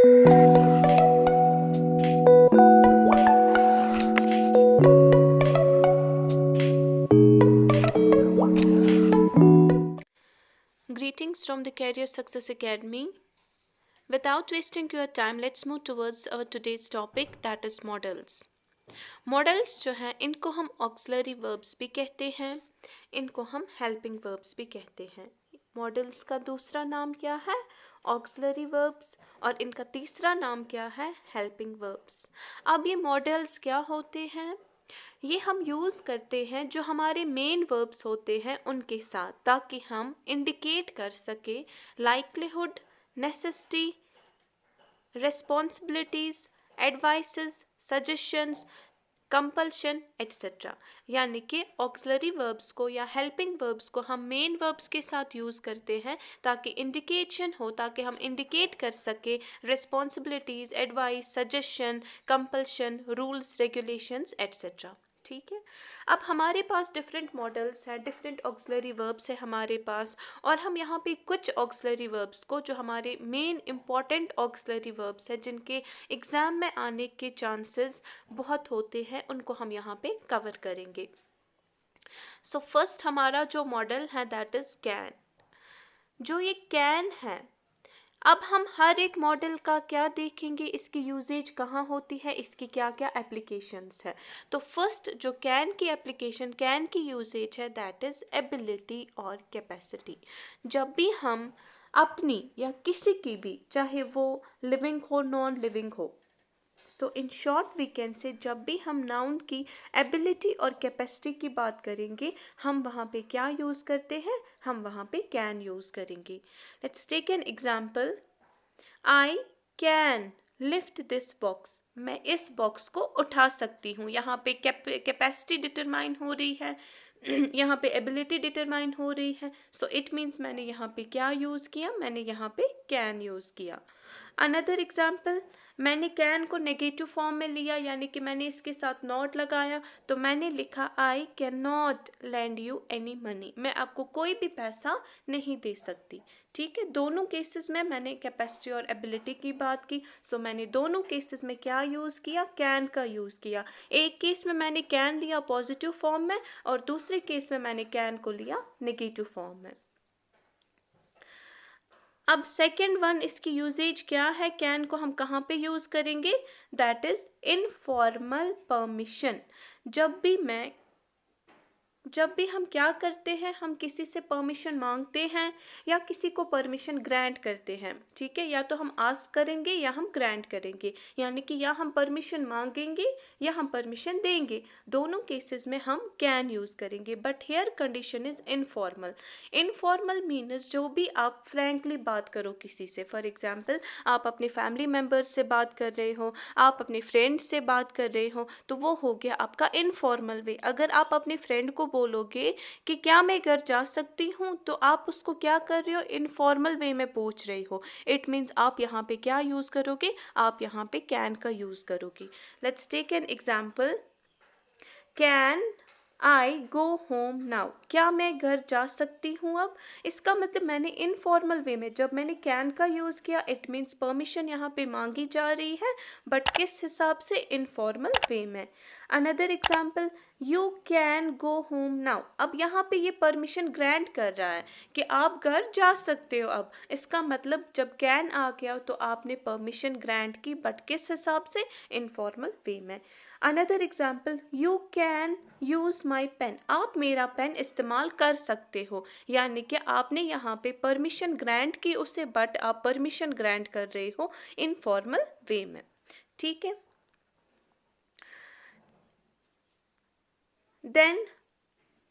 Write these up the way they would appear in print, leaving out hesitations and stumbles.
Greetings from the Career Success Academy. Without wasting your time, let's move towards our today's topic, that is models. Models जो हैं इनको हम auxiliary verbs भी कहते हैं, इनको हम हेल्पिंग वर्ब्स भी कहते हैं। मॉडल्स का दूसरा नाम क्या है? ऑक्सिलरी वर्ब्स, और इनका तीसरा नाम क्या है? Helping verbs. अब ये मॉडल्स क्या होते हैं? ये हम यूज़ करते हैं जो हमारे मेन वर्ब्स होते हैं उनके साथ, ताकि हम इंडिकेट कर सके likelihood, necessity, responsibilities, advices, suggestions, compulsion etcetera. यानी कि ऑक्सिलरी वर्ब्स को या हेल्पिंग वर्ब्स को हम मेन वर्ब्स के साथ यूज़ करते हैं ताकि इंडिकेशन हो, ताकि हम इंडिकेट कर सके responsibilities, advice, suggestion, compulsion, rules, regulations etcetera. ठीक है। अब हमारे पास डिफरेंट मॉडल्स हैं, डिफरेंट ऑक्सिलरी वर्ब्स है हमारे पास, और हम यहाँ पे कुछ ऑक्सिलरी वर्ब्स को, जो हमारे मेन इंपॉर्टेंट ऑक्सिलरी वर्ब्स हैं जिनके एग्ज़ाम में आने के चांसेस बहुत होते हैं, उनको हम यहाँ पे कवर करेंगे। सो फर्स्ट हमारा जो मॉडल है दैट इज़ कैन। जो ये कैन है, अब हम हर एक मॉडल का क्या देखेंगे, इसकी यूजेज कहाँ होती है, इसकी क्या क्या एप्लीकेशंस है। तो फर्स्ट जो कैन की एप्लीकेशन, कैन की यूजेज है दैट इज़ एबिलिटी और कैपेसिटी। जब भी हम अपनी या किसी की भी, चाहे वो लिविंग हो नॉन लिविंग हो, so in short we can say, जब भी हम नाउन की एबिलिटी और कैपेसिटी की बात करेंगे, हम वहाँ पे क्या यूज़ करते हैं? हम वहाँ पे कैन यूज़ करेंगे। Let's take an example. I can lift this box. मैं इस बॉक्स को उठा सकती हूँ। यहाँ पे कैपेसिटी डिटरमाइन हो रही है, यहाँ पे एबिलिटी डिटरमाइन हो रही है। सो इट मीन्स मैंने यहाँ पे क्या यूज़ किया? मैंने यहाँ पे कैन यूज़ किया। अनदर एग्जाम्पल, मैंने कैन को नेगेटिव फॉर्म में लिया, यानी कि मैंने इसके साथ नॉट लगाया, तो मैंने लिखा I can not land you any money. मैं आपको कोई भी पैसा नहीं दे सकती। ठीक है, दोनों केसेस में मैंने कैपेसिटी और एबिलिटी की बात की। सो मैंने दोनों केसेस में क्या यूज़ किया? कैन का यूज़ किया। एक केस में मैंने कैन लिया पॉजिटिव फॉर्म में, और दूसरे केस में मैंने कैन को लिया नेगेटिव फॉर्म में। अब सेकेंड वन, इसकी यूजेज क्या है? कैन को हम कहाँ पे यूज़ करेंगे? That is informal permission. जब भी हम क्या करते हैं, हम किसी से परमिशन मांगते हैं या किसी को परमिशन ग्रांट करते हैं। ठीक है, या तो हम आस्क करेंगे या हम ग्रांट करेंगे, यानी कि या हम परमिशन मांगेंगे या हम परमिशन देंगे। दोनों केसेस में हम कैन यूज़ करेंगे, but here condition is informal. Informal means जो भी आप फ्रैंकली बात करो किसी से। फॉर एग्जाम्पल, आप अपने फैमिली मेम्बर से बात कर रहे हो, आप अपने फ्रेंड से बात कर रहे हो, तो वो हो गया आपका इनफॉर्मल वे। अगर आप अपने फ्रेंड को बोलोगे कि क्या मैं घर जा सकती हूँ, तो आप उसको क्या कर रहे हो? इनफॉर्मल वे में पूछ रही हो। इट मीन्स आप यहाँ पे क्या यूज़ करोगे? आप यहाँ पे कैन का यूज़ करोगे। Let's take an example. Can I go home now. क्या मैं घर जा सकती हूँ अब? इसका मतलब मैंने इनफॉर्मल वे में जब मैंने कैन का यूज़ किया, इट मीन्स परमिशन यहाँ पे मांगी जा रही है, बट किस हिसाब से? इनफॉर्मल वे में। Another example, you can go home now. अब यहाँ पे ये परमिशन ग्रांट कर रहा है कि आप घर जा सकते हो अब। इसका मतलब जब कैन आ गया तो आपने परमिशन ग्रांट की, बट किस हिसाब से? इनफॉर्मल वे में। Another example, you can use my pen. आप मेरा पेन इस्तेमाल कर सकते हो, यानी कि आपने यहाँ पे परमिशन ग्रांट की उसे, बट आप परमिशन ग्रांट कर रहे हो इनफॉर्मल वे में। ठीक है। देन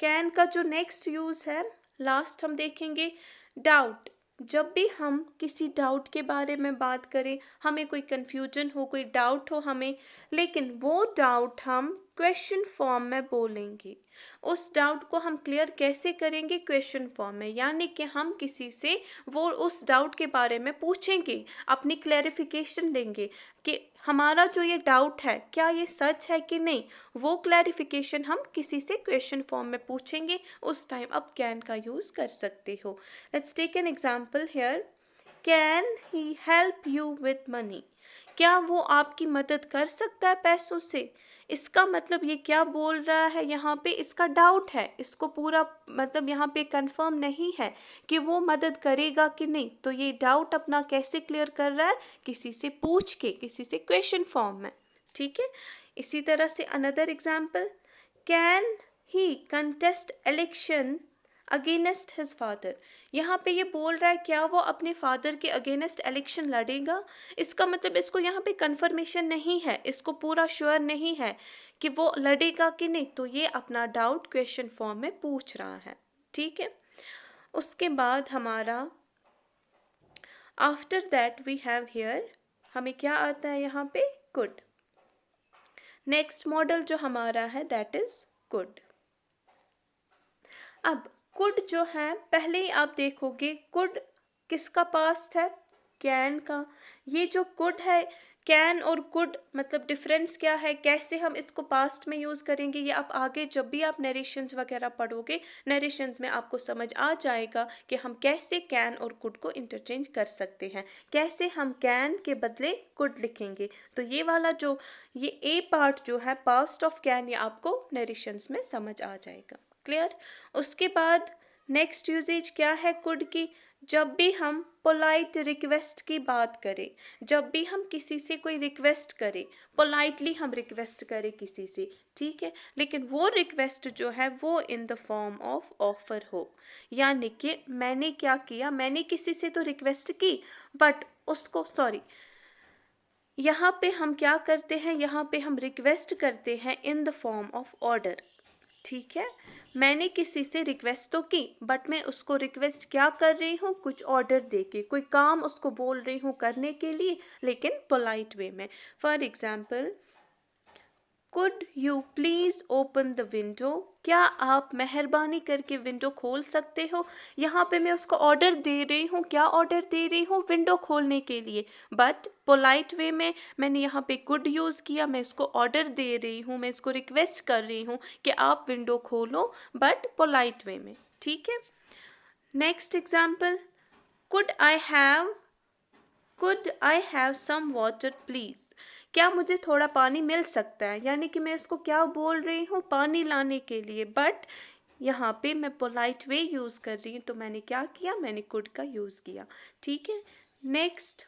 कैन का जो नेक्स्ट यूज़ है, लास्ट हम देखेंगे, डाउट। जब भी हम किसी डाउट के बारे में बात करें, हमें कोई कन्फ्यूजन हो, कोई डाउट हो हमें, लेकिन वो डाउट हम क्वेश्चन फॉर्म में बोलेंगे। उस डाउट को हम क्लियर कैसे करेंगे? क्वेश्चन फॉर्म में, यानी कि हम किसी से वो उस डाउट के बारे में पूछेंगे, अपनी क्लैरिफिकेशन देंगे कि हमारा जो ये डाउट है क्या ये सच है कि नहीं। वो क्लैरिफिकेशन हम किसी से क्वेश्चन फॉर्म में पूछेंगे। उस टाइम आप कैन का यूज़ कर सकते हो। Let's take an example here. Can he help you with money, क्या वो आपकी मदद कर सकता है पैसों से। इसका मतलब ये क्या बोल रहा है यहाँ पे, इसका डाउट है, इसको पूरा मतलब यहाँ पे कंफर्म नहीं है कि वो मदद करेगा कि नहीं। तो ये डाउट अपना कैसे क्लियर कर रहा है, किसी से पूछ के, किसी से क्वेश्चन फॉर्म में, ठीक है। इसी तरह से another example, can he contest election against his father, यहाँ पे ये बोल रहा है क्या वो अपने फादर के अगेंस्ट इलेक्शन लड़ेगा। इसका मतलब इसको यहाँ पे कंफर्मेशन नहीं है, इसको पूरा श्योर नहीं है कि वो लड़ेगा कि नहीं, तो ये अपना डाउट क्वेश्चन फॉर्म में पूछ रहा है, ठीक है। उसके बाद हमारा after that we have here, हमें क्या आता है यहाँ पे, कुड। नेक्स्ट मॉडल जो हमारा है दैट इज कुड। अब कुड जो है, पहले ही आप देखोगे कुड किसका पास्ट है, कैन का। ये जो कुड है, कैन और कुड मतलब डिफरेंस क्या है, कैसे हम इसको पास्ट में यूज़ करेंगे, ये आप आगे जब भी आप नरेशंस वगैरह पढ़ोगे, नरेशंस में आपको समझ आ जाएगा कि हम कैसे कैन और कुड को इंटरचेंज कर सकते हैं, कैसे हम कैन के बदले कुड लिखेंगे। तो ये वाला जो ये ए पार्ट जो है पास्ट ऑफ कैन, ये आपको नरेशंस में समझ आ जाएगा, क्लियर। उसके बाद नेक्स्ट यूजेज क्या है कुड की, जब भी हम पोलाइट रिक्वेस्ट की बात करें, जब भी हम किसी से कोई रिक्वेस्ट करें, पोलाइटली हम रिक्वेस्ट करें किसी से, ठीक है, लेकिन वो रिक्वेस्ट जो है वो in the form of offer हो, यानी कि मैंने क्या किया, मैंने किसी से तो रिक्वेस्ट की बट उसको यहाँ पे हम क्या करते हैं, यहाँ पे हम रिक्वेस्ट करते हैं in the form of order, ठीक है। मैंने किसी से रिक्वेस्ट तो की बट मैं उसको रिक्वेस्ट क्या कर रही हूँ, कुछ ऑर्डर देके कोई काम उसको बोल रही हूँ करने के लिए, लेकिन पोलाइट वे में। For example, could you please open the window, क्या आप मेहरबानी करके विंडो खोल सकते हो। यहाँ पे मैं उसको ऑर्डर दे रही हूँ, क्या ऑर्डर दे रही हूँ, विंडो खोलने के लिए, बट पोलाइट वे में मैंने यहाँ पे कुड यूज़ किया, मैं इसको ऑर्डर दे रही हूँ, मैं इसको रिक्वेस्ट कर रही हूँ कि आप विंडो खोलो, बट पोलाइट वे में, ठीक है। Next example, could I have some water please, क्या मुझे थोड़ा पानी मिल सकता है, यानी कि मैं इसको क्या बोल रही हूँ, पानी लाने के लिए, बट यहाँ पे मैं पोलाइट वे यूज़ कर रही हूँ, तो मैंने क्या किया, मैंने कुड का यूज़ किया, ठीक है। नेक्स्ट,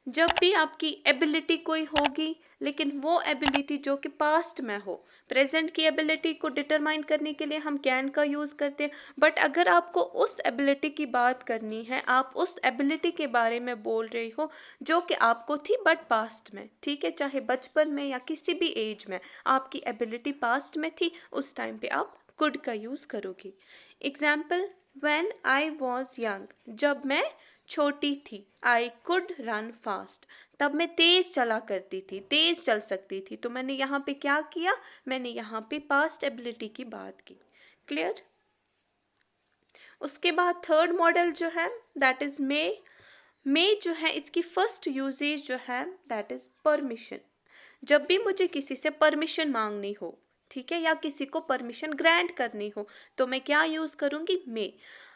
जब भी आपकी एबिलिटी कोई होगी, लेकिन वो एबिलिटी जो कि पास्ट में हो, प्रेजेंट की एबिलिटी को डिटरमाइन करने के लिए हम कैन का यूज़ करते हैं, बट अगर आपको उस एबिलिटी की बात करनी है, आप उस एबिलिटी के बारे में बोल रहे हो जो कि आपको थी बट पास्ट में, ठीक है, चाहे बचपन में या किसी भी एज में आपकी एबिलिटी पास्ट में थी, उस टाइम पे आप कुड का यूज़ करोगे। Example, when I was young, जब मैं छोटी थी, आई कुड रन फास्ट, तब मैं तेज चला करती थी, तेज चल सकती थी, तो मैंने यहाँ पे क्या किया, मैंने यहाँ पे पास्ट एबिलिटी की बात की, क्लियर। उसके बाद थर्ड मॉडल जो है दैट इज मे जो है इसकी फर्स्ट यूजेज जो है दैट इज परमिशन, जब भी मुझे किसी से परमिशन मांगनी हो, ठीक है, या किसी को परमिशन ग्रांट करनी हो, तो मैं क्या यूज़ करूँगी, मे।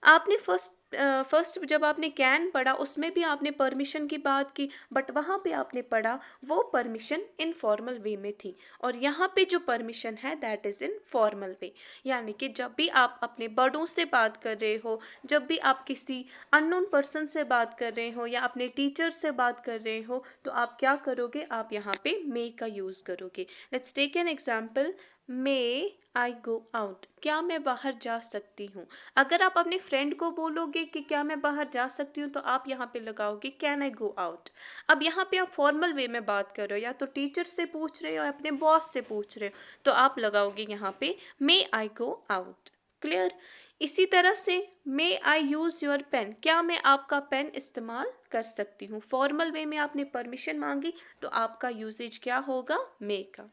आपने फर्स्ट जब आपने कैन पढ़ा उसमें भी आपने परमिशन की बात की, बट वहाँ पे आपने पढ़ा वो परमिशन इनफॉर्मल वे में थी, और यहाँ पे जो परमिशन है that is in formal way, यानी कि जब भी आप अपने बड़ों से बात कर रहे हो, जब भी आप किसी अननोन पर्सन से बात कर रहे हो या अपने टीचर से बात कर रहे हो, तो आप क्या करोगे, आप यहाँ पे मे का यूज़ करोगे। Let's take an example, may I go out, क्या मैं बाहर जा सकती हूँ। अगर आप अपने फ्रेंड को बोलोगे कि क्या मैं बाहर जा सकती हूँ, तो आप यहाँ पे लगाओगे कैन आई गो आउट। अब यहाँ पे आप फॉर्मल वे में बात कर रहे हो, या तो टीचर से पूछ रहे हो या अपने बॉस से पूछ रहे हो, तो आप लगाओगे यहाँ पे मे आई गो आउट, क्लियर। इसी तरह से मे आई यूज़ योर पेन, क्या मैं आपका पेन इस्तेमाल कर सकती हूँ। फॉर्मल वे में आपने परमिशन मांगी, तो आपका यूजेज क्या होगा, मे का।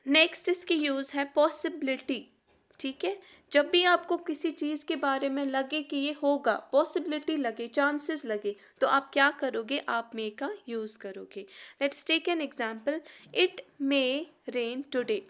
नेक्स्ट इसकी यूज़ है पॉसिबिलिटी, ठीक है, जब भी आपको किसी चीज़ के बारे में लगे कि ये होगा, पॉसिबिलिटी लगे, चांसेस लगे, तो आप क्या करोगे, आप मे का यूज़ करोगे। Let's take an example, it may rain today,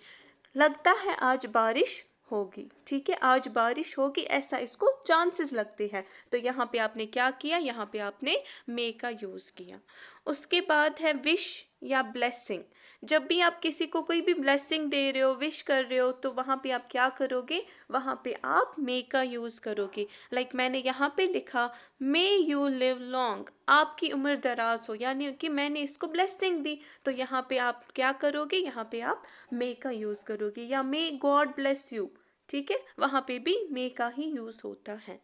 लगता है आज बारिश होगी, ठीक है, आज बारिश होगी ऐसा इसको चांसेस लगते हैं। तो यहाँ पे आपने क्या किया, यहाँ पे आपने मे का यूज़ किया। उसके बाद है विश या ब्लेसिंग। जब भी आप किसी को कोई भी ब्लेसिंग दे रहे हो, विश कर रहे हो, तो वहाँ पे आप क्या करोगे, वहाँ पे आप मे का यूज़ करोगे। लाइक मैंने यहाँ पे लिखा मे यू लिव लॉन्ग, आपकी उम्र दराज हो, यानी कि मैंने इसको ब्लेसिंग दी, तो यहाँ पे आप क्या करोगे, यहाँ पे आप मे का यूज़ करोगे। या मे गॉड ब्लेस यू, ठीक है, वहाँ पे भी मे का ही यूज़ होता है।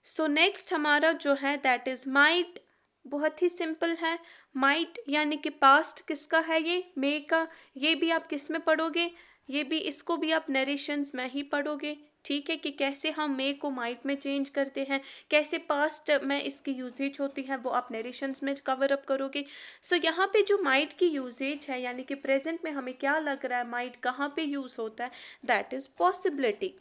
सो नेक्स्ट हमारा जो है दैट इज माइट। बहुत ही सिंपल है। माइट यानी कि पास्ट किसका है, ये मे का। ये भी आप किस में पढ़ोगे, ये भी इसको भी आप नरेशंस में ही पढ़ोगे, ठीक है, कि कैसे हम मे को माइट में चेंज करते हैं, कैसे पास्ट में इसकी यूजेज होती है, वो आप नरेशंस में कवर अप करोगे। सो यहाँ पे जो माइट की यूजेज है, यानी कि प्रेजेंट में हमें क्या लग रहा है माइट कहाँ पे यूज होता है, दैट इज पॉसिबिलिटी।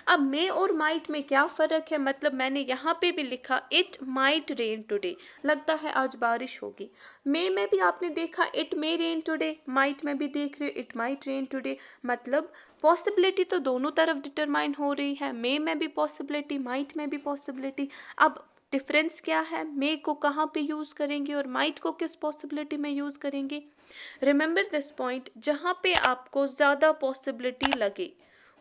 अब मे और माइट में क्या फ़र्क है, मतलब मैंने यहाँ पे भी लिखा इट माइट रेन टुडे, लगता है आज बारिश होगी। मे में भी आपने देखा it may rain today, might में भी देख रहे हो इट माइट रेन टुडे, मतलब पॉसिबिलिटी तो दोनों तरफ डिटरमाइन हो रही है, मे में भी पॉसिबिलिटी, माइट में भी पॉसिबिलिटी। अब डिफरेंस क्या है, मे को कहाँ पे यूज़ करेंगे और माइट को किस पॉसिबिलिटी में यूज़ करेंगे। रिमेंबर दिस पॉइंट, जहाँ पे आपको ज़्यादा पॉसिबिलिटी लगे,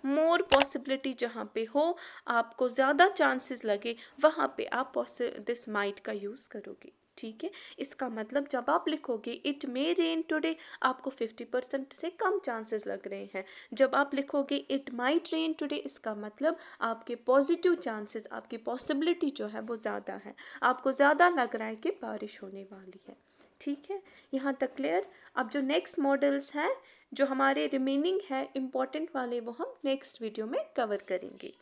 मोर पॉसिबिलिटी जहाँ पे हो, आपको ज़्यादा चांसेस लगे, वहाँ पे आप दिस माइट का यूज़ करोगे, ठीक है। इसका मतलब जब आप लिखोगे इट मे रेन टुडे, आपको 50% से कम चांसेस लग रहे हैं। जब आप लिखोगे इट माइट रेन टुडे, इसका मतलब आपके पॉजिटिव चांसेस, आपकी पॉसिबिलिटी जो है वो ज़्यादा है, आपको ज़्यादा लग रहा है कि बारिश होने वाली है, ठीक है। यहाँ तक क्लियर। अब जो नेक्स्ट मॉडल्स हैं, जो हमारे रिमेनिंग है इम्पॉर्टेंट वाले, वो हम नेक्स्ट वीडियो में कवर करेंगे।